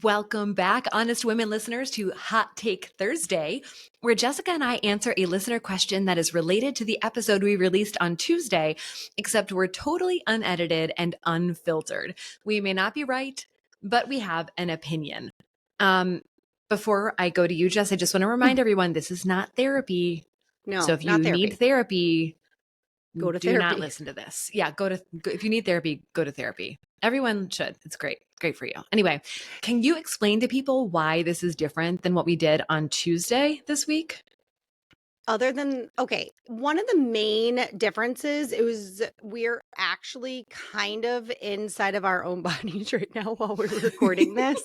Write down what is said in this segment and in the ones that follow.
Welcome back, honest women listeners, to Hot Take Thursday, where Jessica and I answer a listener question that is related to the episode we released on Tuesday, except we're totally unedited and unfiltered. We may not be right, but we have an opinion. Before I go to you, Jess, I just want to remind everyone this is not therapy. No, So if you not therapy. need therapy, Go to do not therapy. listen to this. Yeah, if you need therapy, go to therapy. Everyone should. It's great. Great for you. Anyway, can you explain to people why this is different than what we did on Tuesday this week? One of the main differences is we're actually kind of inside of our own bodies right now while we're recording this.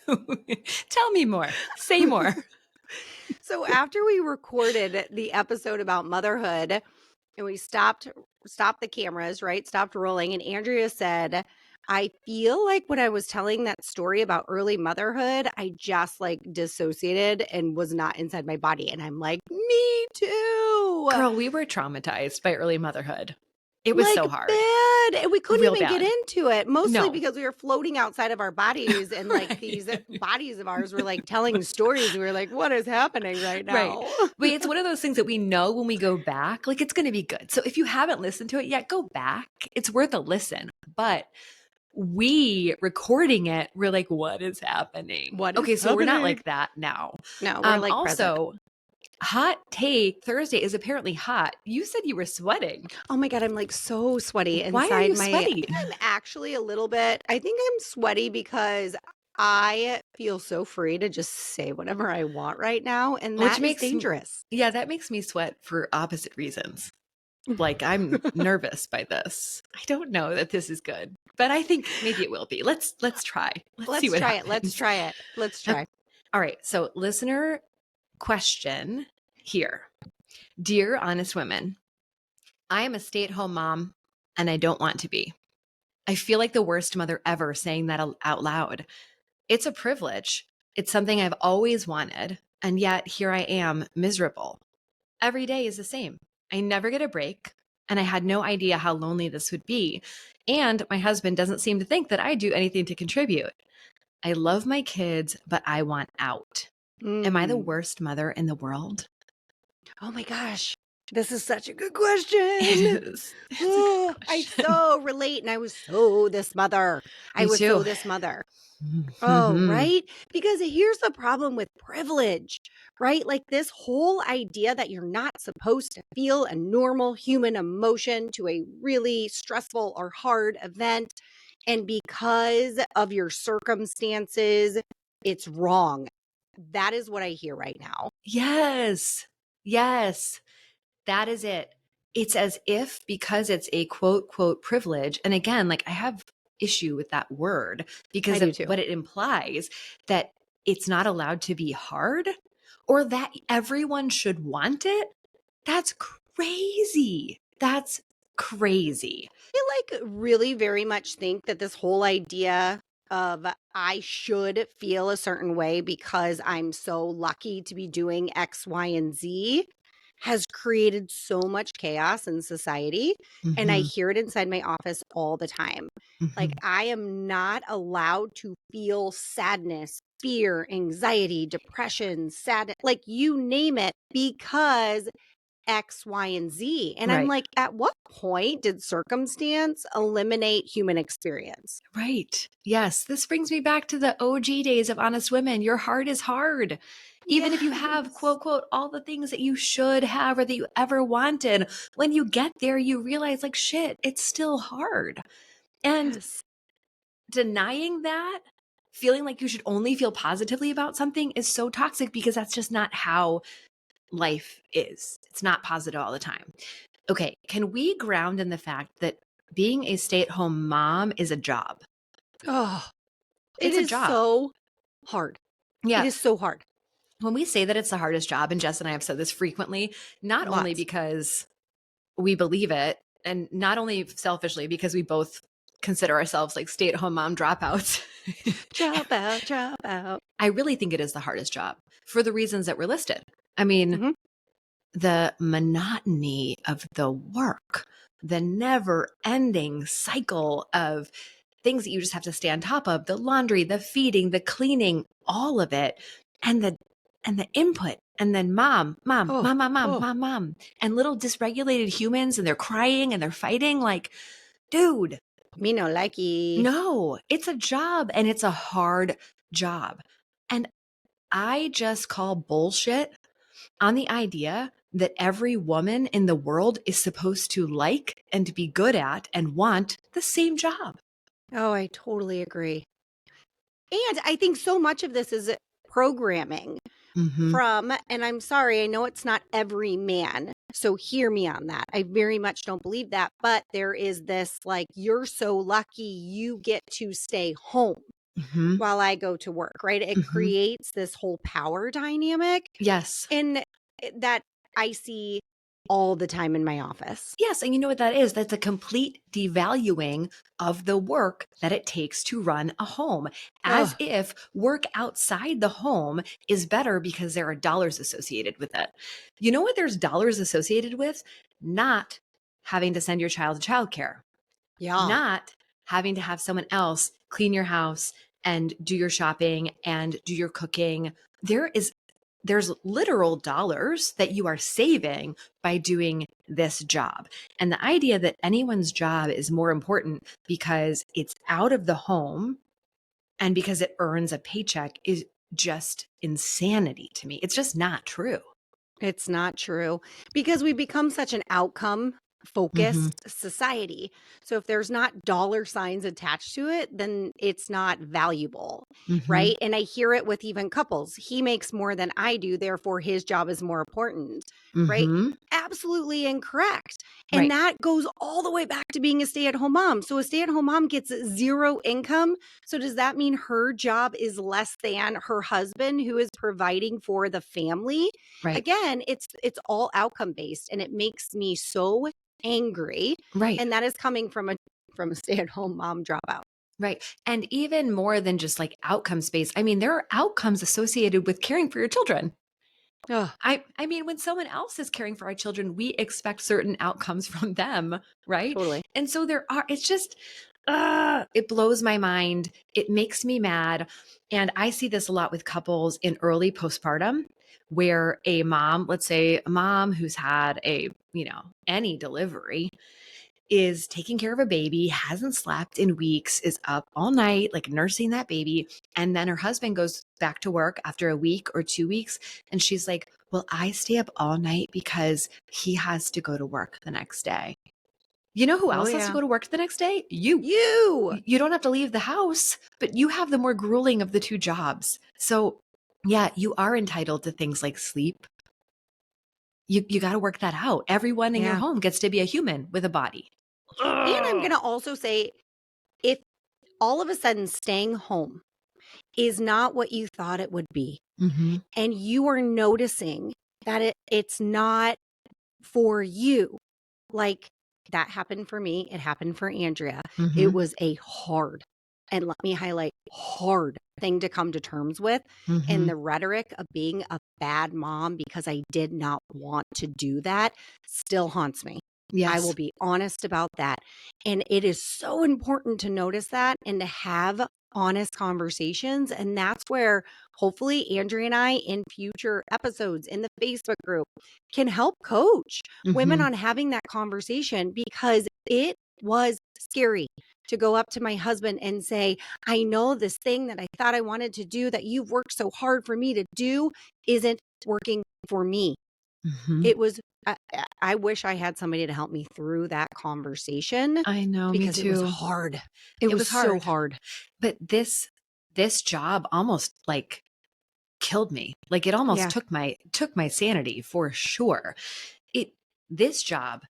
Tell me more. Say more. So after we recorded the episode about motherhood and we stopped the cameras, right? Stopped rolling, and Andrea said, I feel like when I was telling that story about early motherhood, I just like dissociated and was not inside my body. And I'm like, me too. Girl, we were traumatized by early motherhood. It was like so hard. Bad. And we couldn't Real even get bad. into it, mostly No. because we were floating outside of our bodies and like Right. these bodies of ours were like telling stories. We were like, what is happening right now? Right. But it's one of those things that we know when we go back, like it's going to be good. So if you haven't listened to it yet, go back. It's worth a listen. But we recording it, we're like, what is happening? So we're not like that now. No, we're like also, Hot Take Thursday is apparently hot. You said you were sweating. Oh my God, I'm like so sweaty inside. Why are you sweaty? I'm actually a little bit. I think I'm sweaty because I feel so free to just say whatever I want right now, and that is dangerous. Yeah, that makes me sweat for opposite reasons. Like I'm nervous by this. I don't know that this is good, but I think maybe it will be. Let's try. Let's see what try happens. it. Let's try it. Let's try. All right. So listener question here. Dear honest women, I am a stay-at-home mom and I don't want to be. I feel like the worst mother ever saying that out loud. It's a privilege. It's something I've always wanted. And yet here I am, miserable. Every day is the same. I never get a break. And I had no idea how lonely this would be. And my husband doesn't seem to think that I do anything to contribute. I love my kids, but I want out. Am I the worst mother in the world? Oh my gosh. This is such a good question. It is. I so relate. And I was so this mother. I was so this mother. Oh, right? Because here's the problem with privilege, right? Like this whole idea that you're not supposed to feel a normal human emotion to a really stressful or hard event. And because of your circumstances, it's wrong. That is what I hear right now. Yes. Yes. That is it. It's as if because it's a quote, quote, privilege. And again, like I have issue with that word because of what it implies, that it's not allowed to be hard or that everyone should want it. That's crazy. That's crazy. I like really very much think that this whole idea of I should feel a certain way because I'm so lucky to be doing X, Y, and Z has created so much chaos in society. Mm-hmm. And I hear it inside my office all the time. Mm-hmm. Like I am not allowed to feel sadness, fear, anxiety, depression, sadness, like you name it, because X, Y, and Z. And I'm like, at what point did circumstance eliminate human experience? Right. Yes. This brings me back to the OG days of honest women. Your heart is hard. Even if you have, quote, quote, all the things that you should have or that you ever wanted, when you get there, you realize like, shit, it's still hard. And denying that, feeling like you should only feel positively about something is so toxic because that's just not how life is. It's not positive all the time. Okay. Can we ground in the fact that being a stay-at-home mom is a job? Oh, it's a job. So hard. Yeah. It is so hard. When we say that it's the hardest job, and Jess and I have said this frequently, not only because we believe it, and not only selfishly because we both consider ourselves like stay-at-home mom dropouts. Drop out. I really think it is the hardest job for the reasons that were listed. I mean, the monotony of the work, the never-ending cycle of things that you just have to stay on top of, the laundry, the feeding, the cleaning, all of it. And the input, and then mom, mom, Oh, mom, mom, mom, oh, mom, mom, and little dysregulated humans, and they're crying and they're fighting. Like, dude, me no likey. no, it's a job, and it's a hard job. And I just call bullshit on the idea that every woman in the world is supposed to like and to be good at and want the same job. Oh, I totally agree. And I think so much of this is programming Mm-hmm. from, and I'm sorry, I know it's not every man. So hear me on that. I very much don't believe that. But there is this like, you're so lucky you get to stay home Mm-hmm. while I go to work, right? It Mm-hmm. creates this whole power dynamic. Yes. And that I see all the time in my office. Yes. And you know what that is? That's a complete devaluing of the work that it takes to run a home, as Oh, if work outside the home is better because there are dollars associated with it. You know what there's dollars associated with? Not having to send your child to childcare, yeah. not having to have someone else clean your house and do your shopping and do your cooking. There's literal dollars that you are saving by doing this job. And the idea that anyone's job is more important because it's out of the home and because it earns a paycheck is just insanity to me. It's just not true. It's not true because we become such an outcome Mm-hmm. focused society. So if there's not dollar signs attached to it, then it's not valuable, Mm-hmm. right? And I hear it with even couples. He makes more than I do, therefore his job is more important, right? Mm-hmm. Absolutely incorrect. And Right. that goes all the way back to being a stay-at-home mom. So a stay-at-home mom gets zero income. So does that mean her job is less than her husband who is providing for the family? Right. Again, it's all outcome based and it makes me so angry, Right. and that is coming from a stay-at-home mom dropout. Right. And even more than just like outcomes based, I mean, there are outcomes associated with caring for your children. Oh, I mean, when someone else is caring for our children, we expect certain outcomes from them, right? totally. And so it's just, it blows my mind. It makes me mad. And I see this a lot with couples in early postpartum where a mom, let's say a mom who's had any delivery, is taking care of a baby, hasn't slept in weeks, is up all night, like nursing that baby. And then her husband goes back to work after a week or 2 weeks. And she's like, well, I stay up all night because he has to go to work the next day. You know who Oh else has to yeah. go to work the next day? You. You. You don't have to leave the house, but you have the more grueling of the two jobs. So, yeah, you are entitled to things like sleep. You got to work that out. Everyone in your Yeah. home gets to be a human with a body. And I'm Ugh. going to also say if all of a sudden staying home is not what you thought it would be Mm-hmm. and you are noticing that it's not for you. Like that happened for me. It happened for Andrea. It Mm-hmm. was a hard, and let me highlight hard thing to come to terms with. And Mm-hmm. the rhetoric of being a bad mom because I did not want to do that still haunts me. I will Yes. be honest about that. And it is so important to notice that and to have honest conversations. And that's where hopefully Andrea and I in future episodes in the Facebook group can help coach women Mm-hmm. on having that conversation because it was scary to go up to my husband and say, I know this thing that I thought I wanted to do that you've worked so hard for me to do isn't working for me. Mm-hmm. It was, I wish I had somebody to help me through that conversation I know, me because it was too. hard. It It was was so hard. hard. But this job almost like killed me. Like it almost Yeah. took my sanity for sure. It This job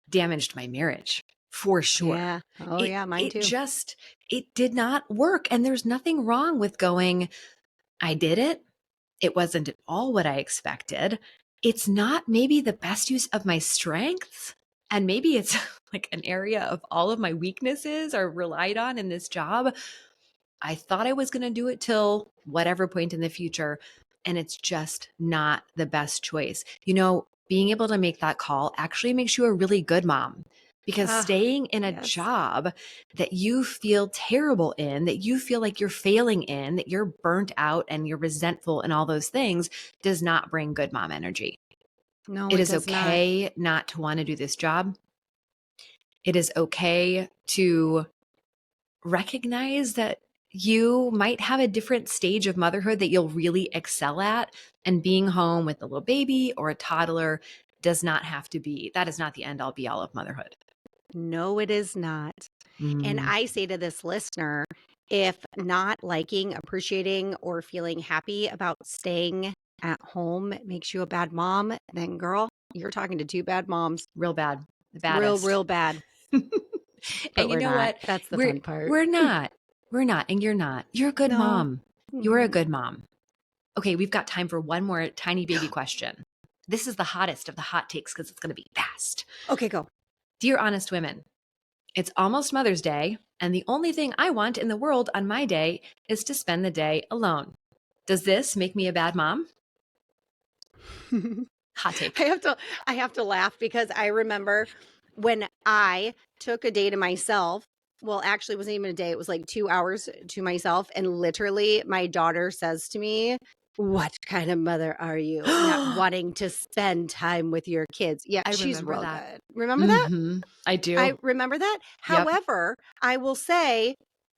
damaged my marriage for sure. Yeah. Oh, It yeah. Mine it too. just it did not work, and there's nothing wrong with going, I did it. It wasn't at all what I expected. It's not maybe the best use of my strengths. And maybe it's like an area of all of my weaknesses are relied on in this job. I thought I was going to do it till whatever point in the future. And it's just not the best choice. Being able to make that call actually makes you a really good mom because staying in a yes. job that you feel terrible in, that you feel like you're failing in, that you're burnt out and you're resentful and all those things does not bring good mom energy. No, It it is does not. okay not to want to do this job. It is okay to recognize that you might have a different stage of motherhood that you'll really excel at. And being home with a little baby or a toddler does not have to be, that is not the end all be all of motherhood. No, it is not. And Mm, I say to this listener, if not liking, appreciating, or feeling happy about staying at home makes you a bad mom, then girl, you're talking to two bad moms. real bad, the Real, baddest. real bad. But And you we're know not. what? That's the We're fun part. we're not. We're not, and you're not. You're a good No. mom. You're a Mhm. good mom. Okay, we've got time for one more tiny baby question. This is the hottest of the hot takes because it's going to be fast. Okay, go. Dear honest women, it's almost Mother's Day, and the only thing I want in the world on my day is to spend the day alone. Does this make me a bad mom? Hot I take. have to I have to laugh because I remember when I took a day to myself. Well, actually, it wasn't even a day. It was like 2 hours to myself, and literally my daughter says to me, "What kind of mother are you? Not I wanting to spend time with your kids." Yeah, she's remember real that. good. Remember that? I I do. remember that. Yep. However, I will say,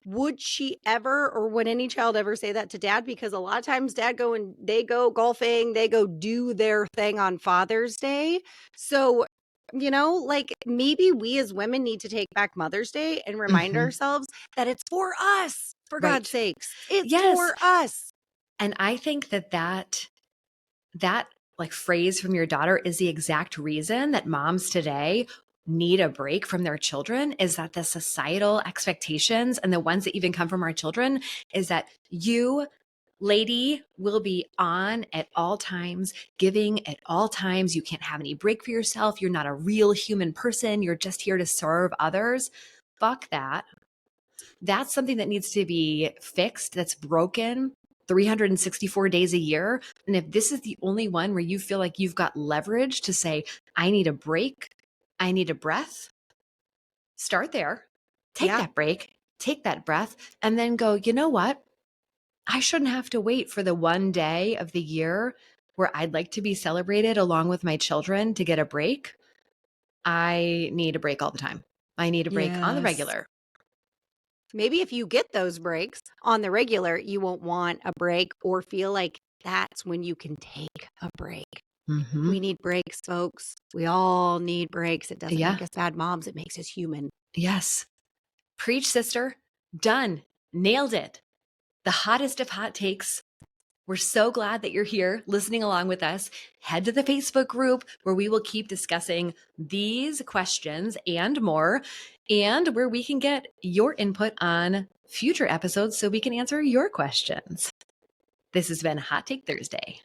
would she ever or would any child ever say that to dad? Because a lot of times dad go and they go golfing, they go do their thing on Father's Day. So, like maybe we as women need to take back Mother's Day and remind hmm ourselves that it's for us, for God's Right. sakes. It's Yes. for us. And I think that like phrase from your daughter is the exact reason that moms today need a break from their children, is that the societal expectations and the ones that even come from our children is that you lady will be on at all times, giving at all times. You can't have any break for yourself. You're not a real human person. You're just here to serve others. Fuck that. That's something that needs to be fixed, that's broken 364 days a year. And if this is the only one where you feel like you've got leverage to say, I need a break, I need a breath, start there. Take Yeah. that break, take that breath, and then go, you know what? I shouldn't have to wait for the one day of the year where I'd like to be celebrated along with my children to get a break. I need a break all the time. I need a break on the Yes. regular. Maybe if you get those breaks on the regular, you won't want a break or feel like that's when you can take a break. Mm-hmm. We need breaks, folks. We all need breaks. It doesn't Yeah. make us bad moms, it makes us human. Yes. Preach, sister. Done. Nailed it. The hottest of hot takes. We're so glad that you're here listening along with us. Head to the Facebook group where we will keep discussing these questions and more, and where we can get your input on future episodes so we can answer your questions. This has been Hot Take Thursday.